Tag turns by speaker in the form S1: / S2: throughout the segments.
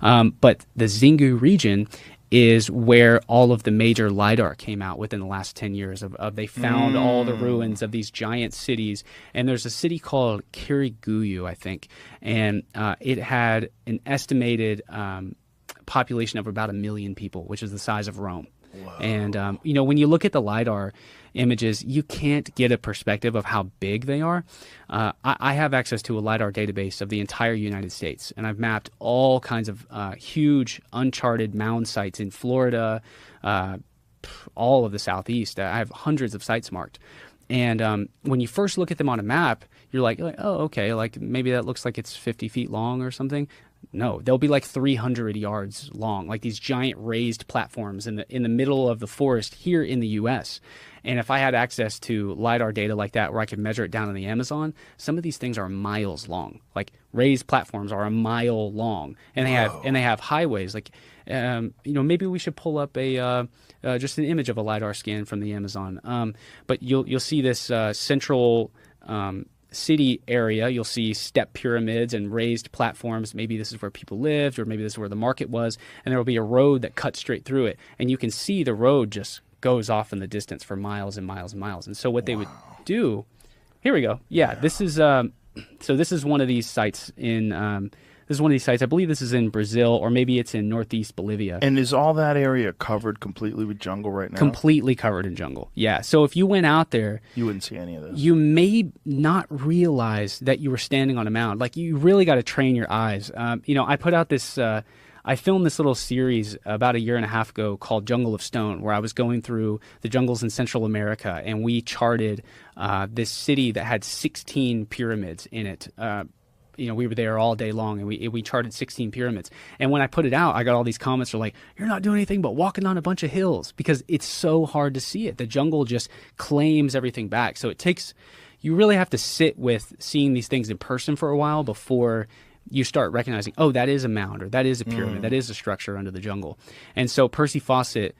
S1: But the Xingu region is where all of the major LiDAR came out within the last 10 years. They found all the ruins of these giant cities. And there's a city called Kiriguyu, I think. And it had an estimated population of about 1 million people, which is the size of Rome. Whoa. And, when you look at the LiDAR images, you can't get a perspective of how big they are. I have access to a LiDAR database of the entire United States, and I've mapped all kinds of huge uncharted mound sites in Florida, all of the Southeast. I have hundreds of sites marked. And when you first look at them on a map, you're like, oh, okay, like maybe that looks like it's 50 feet long or something. No, they'll be like 300 yards long, like these giant raised platforms in the middle of the forest here in the U.S. And if I had access to LiDAR data like that where I could measure it down in the Amazon, some of these things are miles long. Like raised platforms are a mile long, and they have highways. Like, maybe we should pull up just an image of a LiDAR scan from the Amazon. But you'll see this central city area. You'll see step pyramids and raised platforms. Maybe this is where people lived, or maybe this is where the market was, and there will be a road that cuts straight through it, and you can see the road just goes off in the distance for miles and miles and miles. And so what they would do, here we go. Yeah, this is this is one of these sites I believe this is in Brazil, or maybe it's in northeast Bolivia.
S2: And is all that area covered completely with jungle right now?
S1: Completely covered in jungle, yeah. So if you went out there,
S2: you wouldn't see any of this.
S1: You may not realize that you were standing on a mound. Like, you really got to train your eyes. I put out this... I filmed this little series about 1.5 years ago called Jungle of Stone, where I was going through the jungles in Central America, and we charted this city that had 16 pyramids in it. We were there all day long, and we charted 16 pyramids. And when I put it out, I got all these comments that are like, "You're not doing anything but walking on a bunch of hills," because it's so hard to see it. The jungle just claims everything back. So you really have to sit with seeing these things in person for a while before you start recognizing, oh, that is a mound, or that is a pyramid, that is a structure under the jungle. And so Percy Fawcett,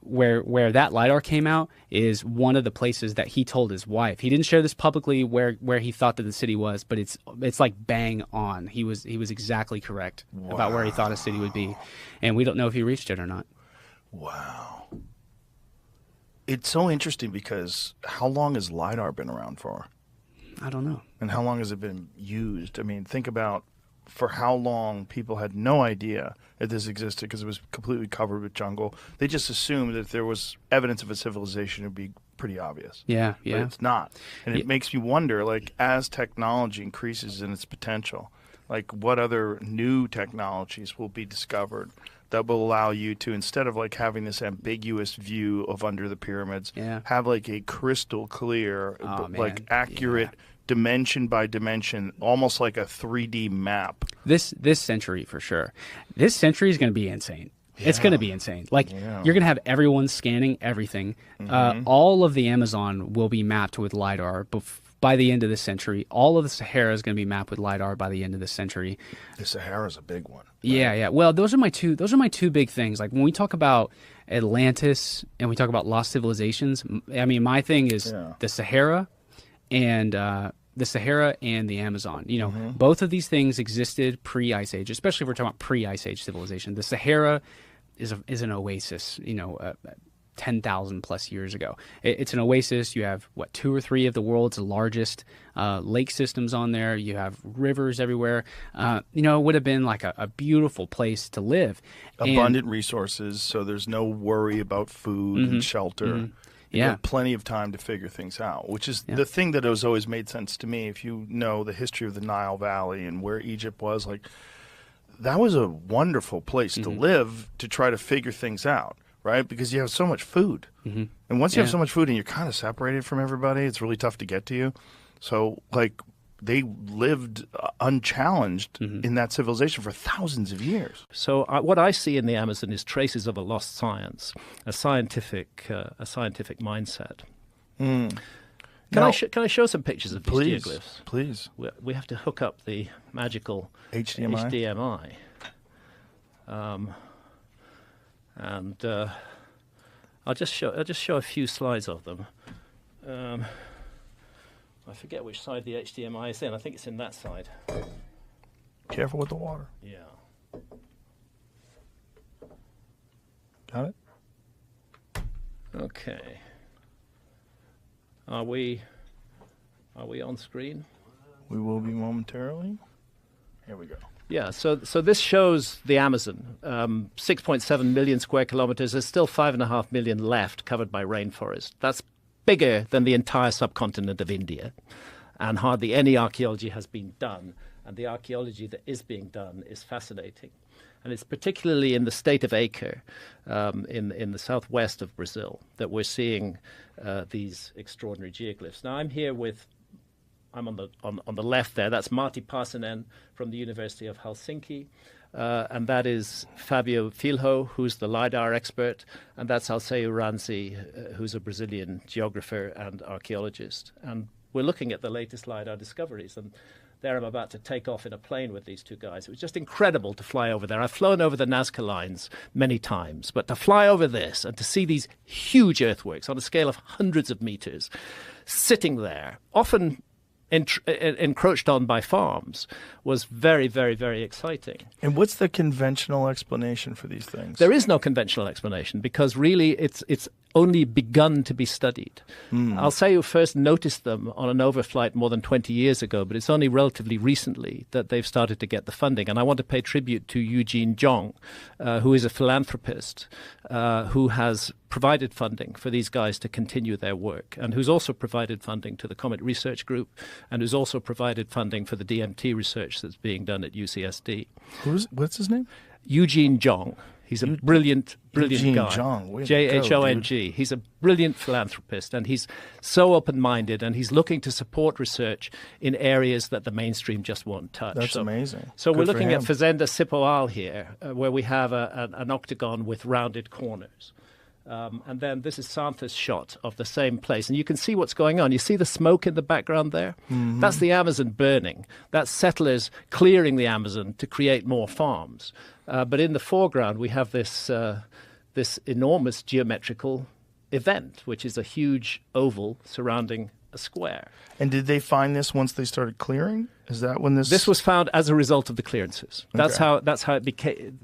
S1: where that LiDAR came out, is one of the places that he told his wife. He didn't share this publicly where he thought that the city was, but it's like bang on. He was exactly correct about where he thought a city would be. And we don't know if he reached it or not.
S2: Wow. It's so interesting because how long has LiDAR been around for?
S1: I don't know.
S2: And how long has it been used? I mean, think about for how long people had no idea that this existed because it was completely covered with jungle. They just assumed that if there was evidence of a civilization, it would be pretty obvious.
S1: Yeah.
S2: But it's not. And it makes me wonder, like, as technology increases in its potential, like, what other new technologies will be discovered that will allow you to, instead of like having this ambiguous view of under the pyramids, have like a crystal clear, accurate dimension by dimension, almost like a 3D map.
S1: This century for sure. This century is going to be insane. Yeah. It's going to be insane. Like, you're going to have everyone scanning everything. All of the Amazon will be mapped with LiDAR by the end of this century. All of the Sahara is going to be mapped with LiDAR by the end of this century.
S2: The Sahara is a big one. Right?
S1: Yeah. Well, those are my two big things. Like, when we talk about Atlantis and we talk about lost civilizations, I mean, my thing is the Sahara and the Amazon. Both of these things existed pre-Ice Age, especially if we're talking about pre-Ice Age civilization. The Sahara is an oasis, 10,000 plus years ago. It's an oasis. You have, 2 or 3 of the world's largest lake systems on there. You have rivers everywhere. It would have been like a beautiful place to live.
S2: Abundant resources, so there's no worry about food and shelter. You have plenty of time to figure things out, which is the thing that has always made sense to me. If you know the history of the Nile Valley and where Egypt was, like, that was a wonderful place to live, to try to figure things out, right? Because you have so much food. And once you have so much food and you're kind of separated from everybody, it's really tough to get to you. So, like, they lived unchallenged in that civilization for thousands of years.
S3: So what I see in the Amazon is traces of a lost science, a scientific mindset. Can I show some pictures of these geoglyphs?
S2: Please.
S3: We have to hook up the magical
S2: HDMI.
S3: And I'll just show a few slides of them. I forget which side the HDMI is in. I think it's in that side.
S2: Careful with the water.
S3: Yeah.
S2: Got it?
S3: Okay. Are we on screen?
S2: We will be momentarily. Here we go.
S3: Yeah, so this shows the Amazon, 6.7 million square kilometers. There's still 5.5 million left covered by rainforest. That's bigger than the entire subcontinent of India. And hardly any archaeology has been done. And the archaeology that is being done is fascinating. And it's particularly in the state of Acre, in the southwest of Brazil, that we're seeing these extraordinary geoglyphs. Now, I'm on the left there. That's Martti Parsanen from the University of Helsinki. And that is Fabio Filho, who's the LiDAR expert. And that's Alceu Ranzi, who's a Brazilian geographer and archaeologist. And we're looking at the latest LiDAR discoveries. And there I'm about to take off in a plane with these two guys. It was just incredible to fly over there. I've flown over the Nazca lines many times. But to fly over this and to see these huge earthworks on a scale of hundreds of meters sitting there, often encroached on by farms, was very, very, very exciting.
S2: And what's the conventional explanation for these things?
S3: There is no conventional explanation because really it's only begun to be studied. Alceu first noticed them on an overflight more than 20 years ago, but it's only relatively recently that they've started to get the funding. And I want to pay tribute to Eugene Zhong, who is a philanthropist who has provided funding for these guys to continue their work, and who's also provided funding to the Comet Research Group, and who's also provided funding for the DMT research that's being done at UCSD.
S2: What's his name?
S3: Eugene Zhong. He's a brilliant
S2: Eugene
S3: guy.
S2: Zhong.
S3: J-H-O-N-G. He's a brilliant philanthropist, and he's so open-minded, and he's looking to support research in areas that the mainstream just won't touch.
S2: That's amazing.
S3: So we're looking at Fazenda Cipoal here, where we have an octagon with rounded corners. And then this is Santa's shot of the same place. And you can see what's going on. You see the smoke in the background there? Mm-hmm. That's the Amazon burning. That's settlers clearing the Amazon to create more farms. But in the foreground, we have this enormous geometrical event, which is a huge oval surrounding a square.
S2: And did they find this once they started clearing? Is that when this...
S3: This was found as a result of the clearances. That's how it became...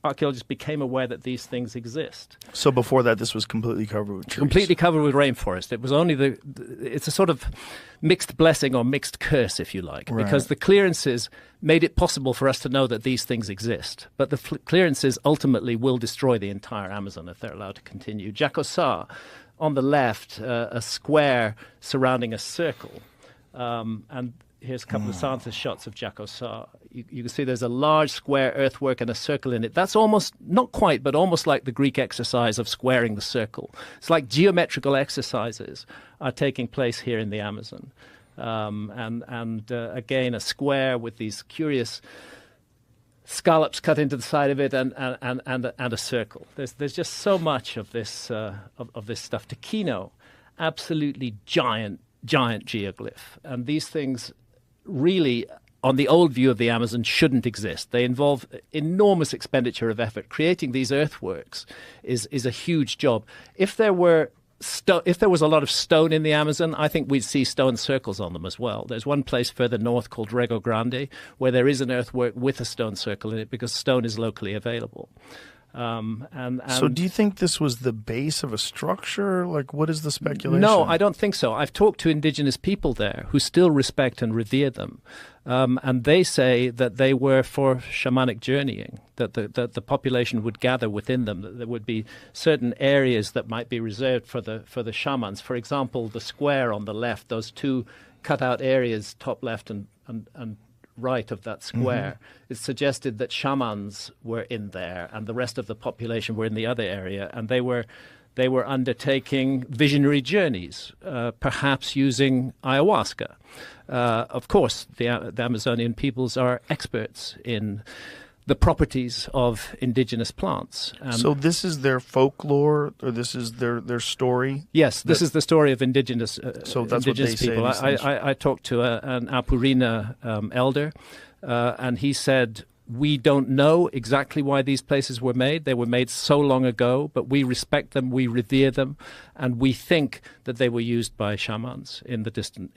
S3: Archaeologists became aware that these things exist.
S2: So before that, this was completely covered with trees?
S3: Completely covered with rainforest. It was only it's a sort of mixed blessing or mixed curse, if you like, because the clearances made it possible for us to know that these things exist. But the clearances ultimately will destroy the entire Amazon if they're allowed to continue. Jacosá, on the left, a square surrounding a circle. And here's a couple of Santa's shots of Jacosá. You can see there's a large square earthwork and a circle in it. That's almost, not quite, but almost like the Greek exercise of squaring the circle. It's like geometrical exercises are taking place here in the Amazon. Again, a square with these curious scallops cut into the side of it and a circle. There's just so much of this stuff. Taquino, absolutely giant geoglyph. And these things really, on the old view of the Amazon, shouldn't exist. They involve enormous expenditure of effort. Creating these earthworks is a huge job. If there was a lot of stone in the Amazon, I think we'd see stone circles on them as well. There's one place further north called Rego Grande where there is an earthwork with a stone circle in it because stone is locally available.
S2: So do you think this was the base of a structure? Like, what is the speculation?
S3: No, I don't think so. I've talked to indigenous people there who still respect and revere them. And they say that they were for shamanic journeying, that the population would gather within them, that there would be certain areas that might be reserved for the shamans. For example, the square on the left, those two cut-out areas, top left and right of that square, it suggested that shamans were in there and the rest of the population were in the other area, and they were undertaking visionary journeys, perhaps using ayahuasca. Of course, the Amazonian peoples are experts in the properties of indigenous plants.
S2: So this is their folklore, or this is their story?
S3: Yes, this is the story of indigenous
S2: so that's
S3: indigenous
S2: what they
S3: people.
S2: say,
S3: I talked to an Apurina elder, and he said, we don't know exactly why these places were made. They were made so long ago, but we respect them, we revere them, and we think that they were used by shamans in the distant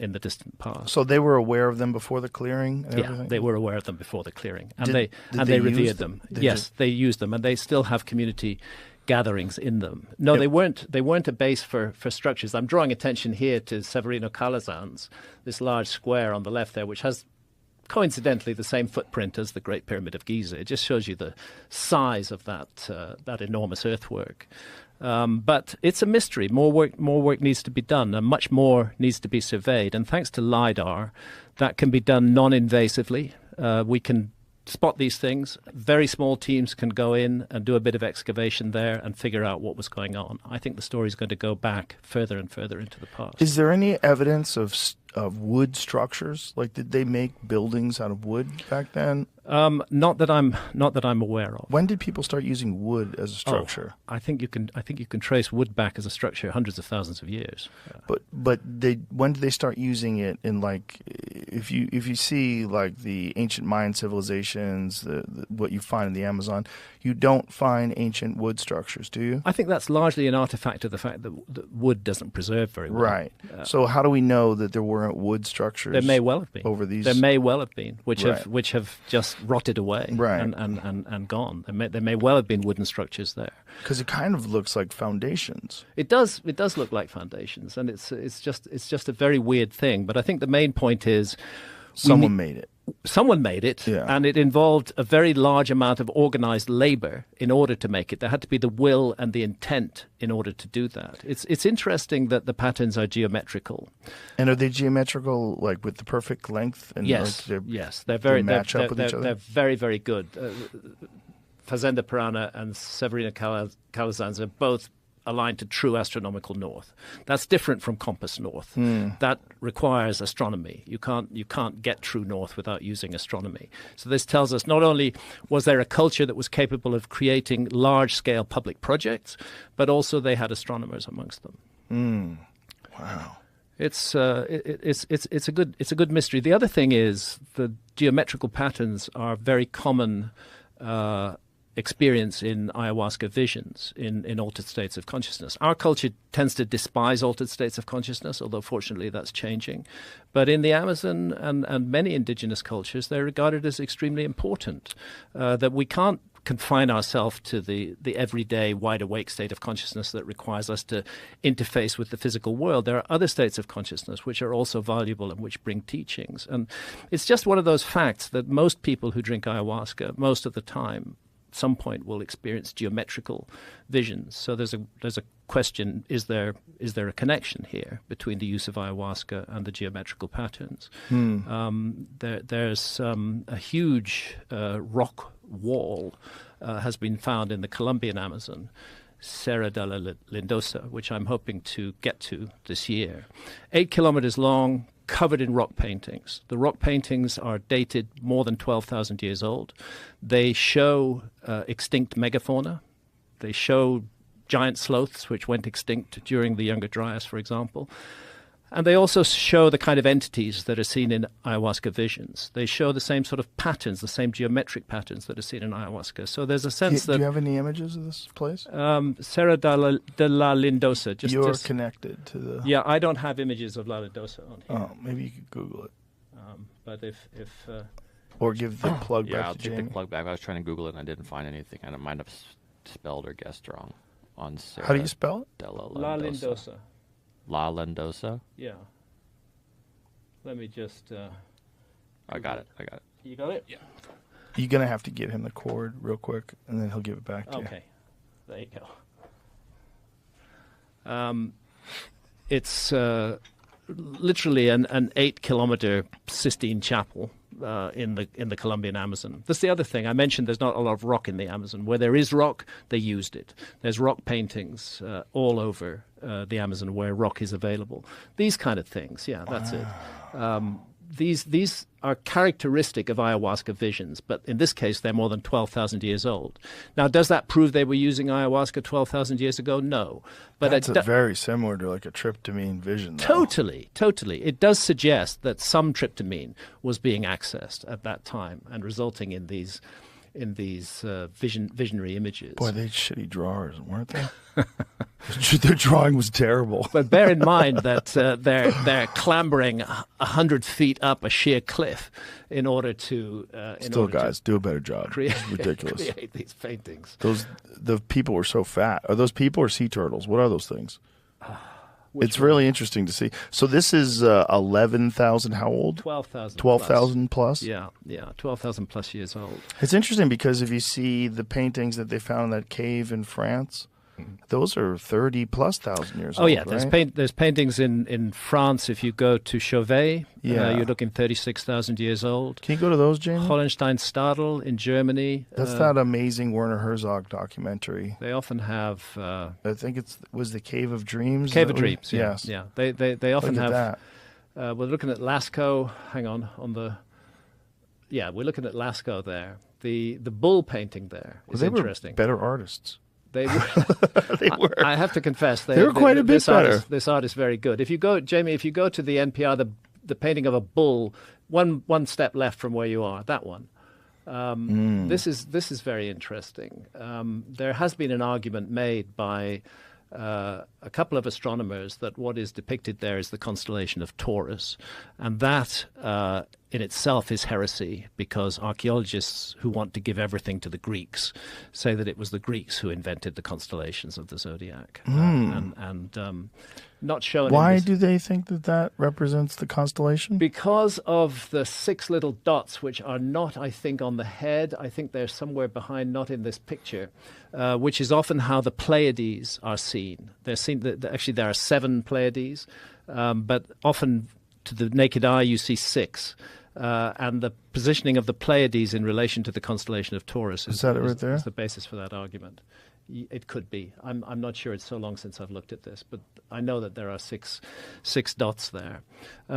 S3: past.
S2: So they were aware of them before the clearing? And
S3: yeah,
S2: everything?
S3: they were aware of them before the clearing, and
S2: Did
S3: they
S2: they
S3: revered
S2: use
S3: them.
S2: them?
S3: Yes, they used them, and they still have community gatherings in them. No, they weren't a base for structures. I'm drawing attention here to Severino Calazans, this large square on the left there, which has coincidentally the same footprint as the Great Pyramid of Giza. It just shows you the size of that enormous earthwork. But it's a mystery. More work needs to be done, and much more needs to be surveyed. And thanks to LiDAR, that can be done non-invasively. We can spot these things. Very small teams can go in and do a bit of excavation there and figure out what was going on. I think the story is going to go back further and further into the past.
S2: Is there any evidence of wood structures? Like, did they make buildings out of wood back then?
S3: Not that I'm aware of.
S2: When did people start using wood as a structure?
S3: I think you can trace wood back as a structure hundreds of thousands of years.
S2: But when did they start using it in, like, if you see like the ancient Mayan civilizations, what you find in the Amazon, you don't find ancient wood structures, do you?
S3: I think that's largely an artifact of the fact that wood doesn't preserve very well.
S2: Right. So how do we know that there weren't wood structures?
S3: There may well have been
S2: over these.
S3: There may well have been, which
S2: Right.
S3: have just rotted away
S2: Right.
S3: and gone. There may well have been wooden structures there.
S2: Because it kind of looks like foundations.
S3: It does look like foundations, and it's just a very weird thing. But I think the main point is
S2: Someone made it.
S3: Someone made it,
S2: Yeah.
S3: and it involved a very large amount of organized labor in order to make it. There had to be the will and the intent in order to do that. It's interesting that the patterns are geometrical.
S2: And are they geometrical, like with the perfect length? And
S3: Yes,
S2: like
S3: yes, they're very
S2: match up with each other?
S3: They're very, very good. Fazenda Pirana and Severino Calazans are both aligned to true astronomical north. That's different from compass north. That requires astronomy. You can't get true north without using astronomy. So this tells us not only was there a culture that was capable of creating large-scale public projects, but also they had astronomers amongst them.
S2: Wow.
S3: It's a good mystery. The other thing is the geometrical patterns are very common experience in ayahuasca visions in altered states of consciousness. Our culture tends to despise altered states of consciousness, although fortunately that's changing. But in the Amazon and many indigenous cultures, they're regarded as extremely important, that we can't confine ourselves to the everyday wide-awake state of consciousness that requires us to interface with the physical world. There are other states of consciousness which are also valuable and which bring teachings. And it's just one of those facts that most people who drink ayahuasca, most of the time, some point will experience geometrical visions. So there's a question: is there a connection here between the use of ayahuasca and the geometrical patterns? There's a huge rock wall has been found in the Colombian Amazon, Serra de la Lindosa, which I'm hoping to get to this year. 8 kilometers long, covered in rock paintings. The rock paintings are dated more than 12,000 years old. They show extinct megafauna. They show giant sloths which went extinct during the Younger Dryas, for example. And they also show the kind of entities that are seen in ayahuasca visions. They show the same sort of patterns, the same geometric patterns that are seen in ayahuasca. So there's a sense that...
S2: Do you have any images of this place?
S3: Serra de la Lindosa.
S2: You're connected to the...
S3: Yeah, I don't have images of La Lindosa on here.
S2: Oh, maybe you could Google it.
S3: But if
S2: or give the plug
S4: yeah,
S2: back
S4: I'll
S2: to
S4: take
S2: Jamie.
S4: the plug back. I was trying to Google it and I didn't find anything. And I might have spelled or guessed wrong on Serra.
S2: How do you spell it?
S4: De
S3: La Lindosa.
S4: La Lindosa?
S3: Yeah. Let me just...
S4: I got it.
S3: You got it?
S4: Yeah.
S2: You're going to have to get him the cord real quick, and then he'll give it back to you.
S3: Okay. There you go. It's literally an 8-kilometer Sistine Chapel in the Colombian Amazon. That's the other thing. I mentioned there's not a lot of rock in the Amazon. Where there is rock, they used it. There's rock paintings all over the Amazon where rock is available. These kind of things. Yeah, that's it. These are characteristic of ayahuasca visions, but in this case, they're more than 12,000 years old. Now, does that prove they were using ayahuasca 12,000 years ago? No. But
S2: that's very similar to like a tryptamine vision, though.
S3: Totally. It does suggest that some tryptamine was being accessed at that time and resulting in these visionary images.
S2: Boy, they shitty drawers, weren't they? Their drawing was terrible.
S3: But bear in mind that they're clambering 100 feet up a sheer cliff in order to
S2: do a better job. It's ridiculous.
S3: Create these paintings.
S2: The people were so fat. Are those people or sea turtles? What are those things? It's really interesting to see. So this is 11,000. How old?
S3: 12,000.
S2: 12,000 plus.
S3: Yeah, 12,000 plus years old.
S2: It's interesting because if you see the paintings that they found in that cave in France, those are 30 plus thousand years old.
S3: Oh yeah,
S2: right?
S3: there's paintings in France. If you go to Chauvet, you're looking 36,000 years old.
S2: Can you go to those, Jamie?
S3: Hohenstein-Stadel in Germany.
S2: That's that amazing Werner Herzog documentary.
S3: They often have.
S2: I think was the Cave of Dreams.
S3: Cave of Dreams.
S2: Yes.
S3: Yeah. They often
S2: Look at
S3: have.
S2: that.
S3: We're looking at Lascaux. Hang on the. Yeah, we're looking at Lascaux there. The bull painting there is interesting.
S2: Were better artists.
S3: They were.
S2: They were.
S3: I have to confess,
S2: they were quite a bit better.
S3: This art is very good. If you go, Jamie, to the NPR, the painting of a bull, one step left from where you are, that one. This is very interesting. There has been an argument made by a couple of astronomers that what is depicted there is the constellation of Taurus, and that in itself is heresy, because archaeologists who want to give everything to the Greeks say that it was the Greeks who invented the constellations of the zodiac, and not shown.
S2: Why do they think that represents the constellation?
S3: Because of the 6 little dots, which are not, I think, on the head. I think they're somewhere behind, not in this picture, which is often how the Pleiades are seen. They're seen. Actually, there are 7 Pleiades, but often to the naked eye you see 6. And the positioning of the Pleiades in relation to the constellation of Taurus is the basis for that argument. It could be. I'm not sure. It's so long since I've looked at this, but I know that there are six dots there.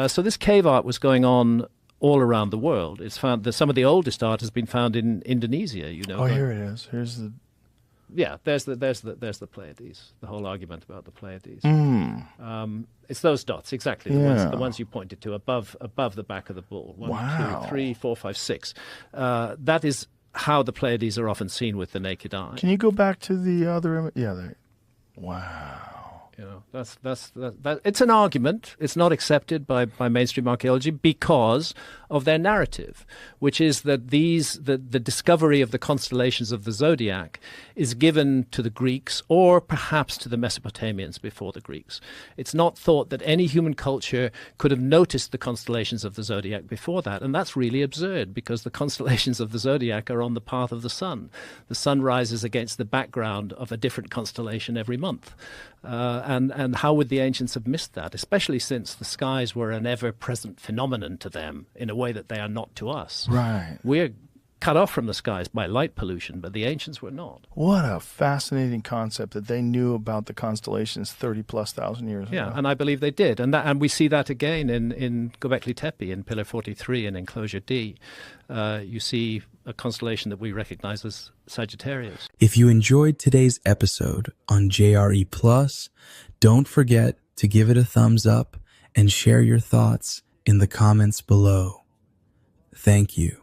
S3: So this cave art was going on all around the world. It's found that some of the oldest art has been found in Indonesia.
S2: Oh, here it is. Here's the.
S3: Yeah, there's the Pleiades. The whole argument about the Pleiades. It's those dots exactly. The ones you pointed to above the back of the bull. 1, 2, 3, 4, 5, 6. That is how the Pleiades are often seen with the naked eye.
S2: Can you go back to the other image? Yeah, there. Wow.
S3: You know, that. It's an argument. It's not accepted by mainstream archaeology because of their narrative, which is that the discovery of the constellations of the zodiac is given to the Greeks or perhaps to the Mesopotamians before the Greeks. It's not thought that any human culture could have noticed the constellations of the zodiac before that, and that's really absurd because the constellations of the zodiac are on the path of the sun. The sun rises against the background of a different constellation every month. And how would the ancients have missed that, especially since the skies were an ever-present phenomenon to them in a way that they are not to us.
S2: Right.
S3: We're cut off from the skies by light pollution, but the ancients were not.
S2: What a fascinating concept that they knew about the constellations 30+ thousand years ago.
S3: Yeah, and I believe they did. And we see that again in Göbekli Tepe, in Pillar 43 in Enclosure D. You see a constellation that we recognize as Sagittarius.
S5: If you enjoyed today's episode on JRE+, don't forget to give it a thumbs up and share your thoughts in the comments below. Thank you.